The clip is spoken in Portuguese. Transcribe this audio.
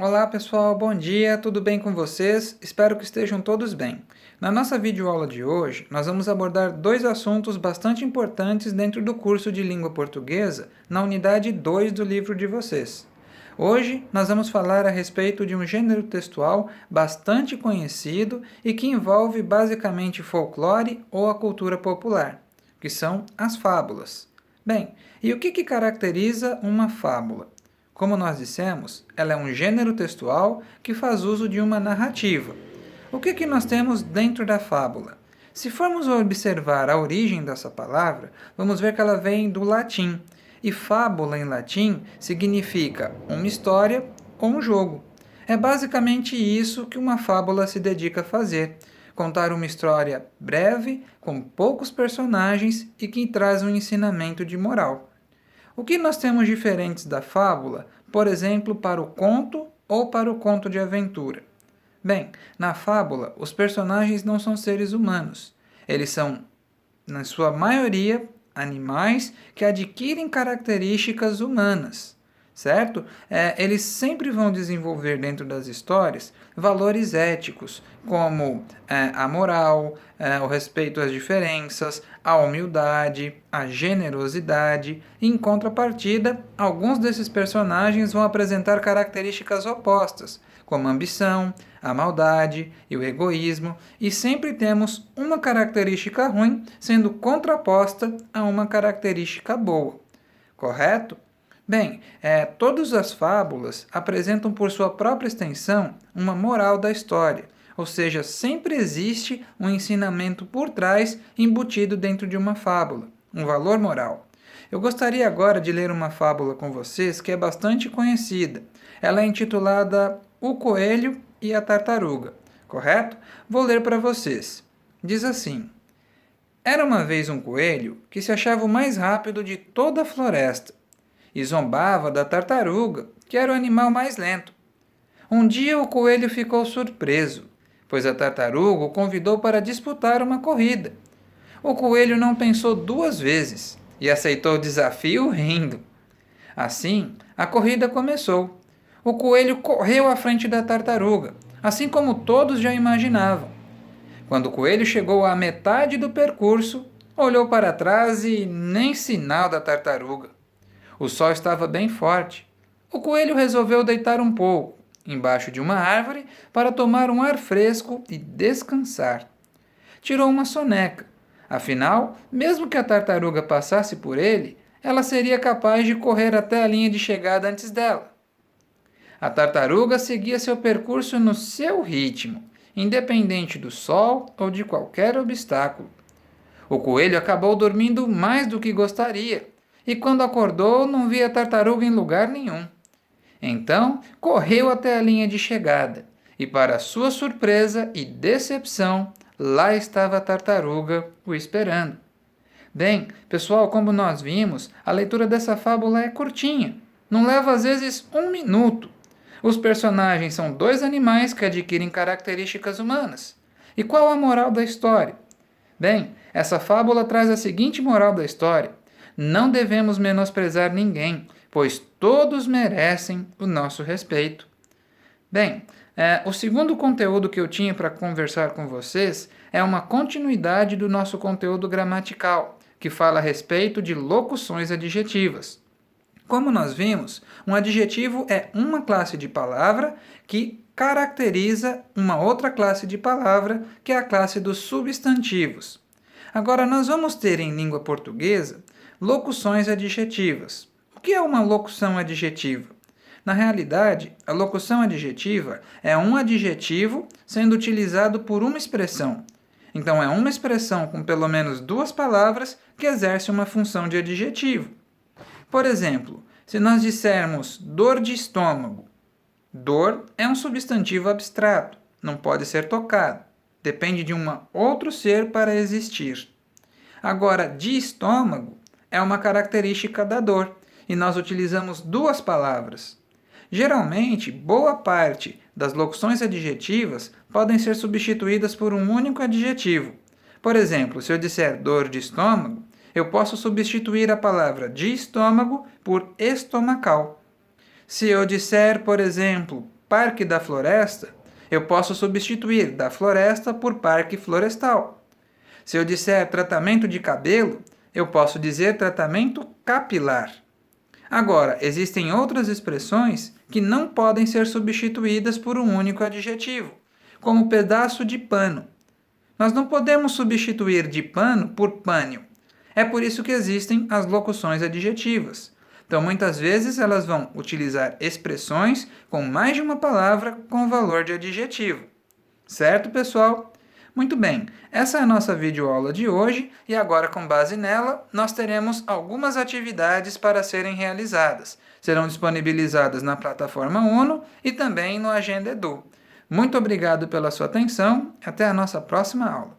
Olá pessoal, bom dia, tudo bem com vocês? Espero que estejam todos bem. Na nossa videoaula de hoje, nós vamos abordar dois assuntos bastante importantes dentro do curso de Língua Portuguesa, na unidade 2 do livro de vocês. Hoje, nós vamos falar a respeito de um gênero textual bastante conhecido e que envolve basicamente folclore ou a cultura popular, que são as fábulas. Bem, e o que caracteriza uma fábula? Como nós dissemos, ela é um gênero textual que faz uso de uma narrativa. O que nós temos dentro da fábula? Se formos observar a origem dessa palavra, vamos ver que ela vem do latim. E fábula em latim significa uma história ou um jogo. É basicamente isso que uma fábula se dedica a fazer: contar uma história breve, com poucos personagens e que traz um ensinamento de moral. O que nós temos diferentes da fábula, por exemplo, para o conto ou para o conto de aventura? Bem, na fábula, os personagens não são seres humanos. Eles são, na sua maioria, animais que adquirem características humanas, certo? Eles sempre vão desenvolver dentro das histórias valores éticos, como a moral, o respeito às diferenças, a humildade, a generosidade. Em contrapartida, alguns desses personagens vão apresentar características opostas, como a ambição, a maldade e o egoísmo, e sempre temos uma característica ruim sendo contraposta a uma característica boa. Correto? Bem, todas as fábulas apresentam por sua própria extensão uma moral da história, ou seja, sempre existe um ensinamento por trás embutido dentro de uma fábula, um valor moral. Eu gostaria agora de ler uma fábula com vocês que é bastante conhecida. Ela é intitulada O Coelho e a Tartaruga, correto? Vou ler para vocês. Diz assim: Era uma vez um coelho que se achava o mais rápido de toda a floresta e zombava da tartaruga, que era o animal mais lento. Um dia o coelho ficou surpreso, pois a tartaruga o convidou para disputar uma corrida. O coelho não pensou duas vezes e aceitou o desafio rindo. Assim, a corrida começou. O coelho correu à frente da tartaruga, assim como todos já imaginavam. Quando o coelho chegou à metade do percurso, olhou para trás e nem sinal da tartaruga. O sol estava bem forte. O coelho resolveu deitar um pouco, embaixo de uma árvore, para tomar um ar fresco e descansar. Tirou uma soneca. Afinal, mesmo que a tartaruga passasse por ele, ela seria capaz de correr até a linha de chegada antes dela. A tartaruga seguia seu percurso no seu ritmo, independente do sol ou de qualquer obstáculo. O coelho acabou dormindo mais do que gostaria, e quando acordou não via a tartaruga em lugar nenhum. Então, correu até a linha de chegada, e para sua surpresa e decepção, lá estava a tartaruga o esperando. Bem, pessoal, como nós vimos, a leitura dessa fábula é curtinha, não leva às vezes um minuto. Os personagens são dois animais que adquirem características humanas. E qual a moral da história? Bem, essa fábula traz a seguinte moral da história: não devemos menosprezar ninguém, pois todos merecem o nosso respeito. Bem, o segundo conteúdo que eu tinha para conversar com vocês é uma continuidade do nosso conteúdo gramatical, que fala a respeito de locuções adjetivas. Como nós vimos, um adjetivo é uma classe de palavra que caracteriza uma outra classe de palavra, que é a classe dos substantivos. Agora, nós vamos ter em língua portuguesa locuções adjetivas. O que é uma locução adjetiva? Na realidade, a locução adjetiva é um adjetivo sendo utilizado por uma expressão. Então, é uma expressão com pelo menos duas palavras que exerce uma função de adjetivo. Por exemplo, se nós dissermos dor de estômago, dor é um substantivo abstrato, não pode ser tocado, depende de um outro ser para existir. Agora, de estômago é uma característica da dor, e nós utilizamos duas palavras. Geralmente, boa parte das locuções adjetivas podem ser substituídas por um único adjetivo. Por exemplo, se eu disser dor de estômago, eu posso substituir a palavra de estômago por estomacal. Se eu disser, por exemplo, parque da floresta, eu posso substituir da floresta por parque florestal. Se eu disser tratamento de cabelo, eu posso dizer tratamento capilar. Agora, existem outras expressões que não podem ser substituídas por um único adjetivo, como pedaço de pano. Nós não podemos substituir de pano por pânio. É por isso que existem as locuções adjetivas. Então, muitas vezes, elas vão utilizar expressões com mais de uma palavra com valor de adjetivo. Certo, pessoal? Muito bem, essa é a nossa videoaula de hoje e agora, com base nela, nós teremos algumas atividades para serem realizadas. Serão disponibilizadas na plataforma Uno e também no Agenda Edu. Muito obrigado pela sua atenção. Até a nossa próxima aula.